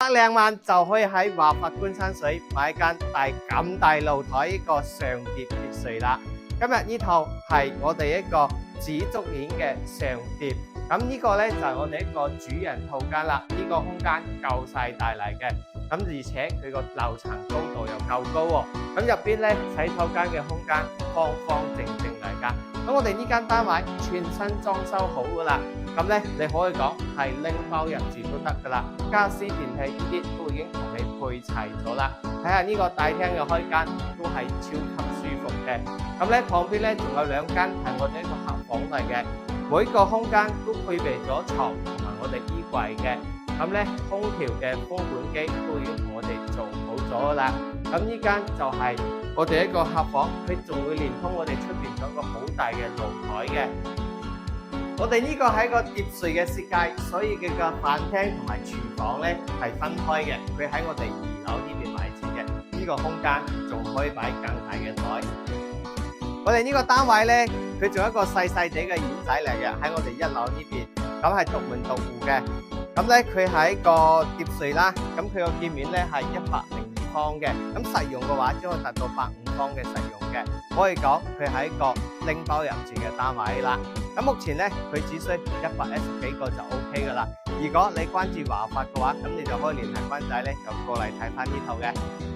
100萬就可以喺華發觀山水買間咁大露台一個上疊別墅啦。今日呢套係我哋一個紫竹園嘅上疊，咁呢個咧就係我哋一個主人套間啦。呢個空間夠晒大嚟嘅，咁而且佢個樓層高度又夠高喎。咁入邊咧洗手間嘅空間方方正正嚟噶。咁我哋呢間單位全新裝修好噶啦。咁咧你可以講係拎包入住都得噶啦，家私電器呢啲都已經同你配齊咗啦。睇下呢個大廳嘅開間都係超級舒服嘅。咁咧旁邊咧仲有2間係我哋一個客房嚟嘅，每個空間都配備咗床同埋我哋衣櫃嘅。咁咧空調嘅風管機都已經同我哋做好咗啦。咁呢間就係我哋一個客房，佢仲會連通我哋出邊嗰個好大嘅露台嘅。我哋呢個係一個疊墅嘅設計，所以佢個飯廳同埋廚房咧係分開嘅。佢喺我哋2樓呢邊位置嘅，呢個空間仲可以擺更大嘅台。我哋呢個單位咧，佢仲有一個細細哋嘅院仔嚟嘅，喺我哋1樓呢邊，咁係獨門獨戶嘅。咁咧佢係一個疊墅啦，咁佢個建面咧係102方嘅，咁實用嘅話將會達到150方嘅實用嘅，可以講佢係一個拎包入住嘅單位啦。咁目前咧佢只需110幾個就 OK 噶啦。如果你關注華發嘅話，咁你就可以聯繫君仔咧，就過嚟睇翻呢套嘅。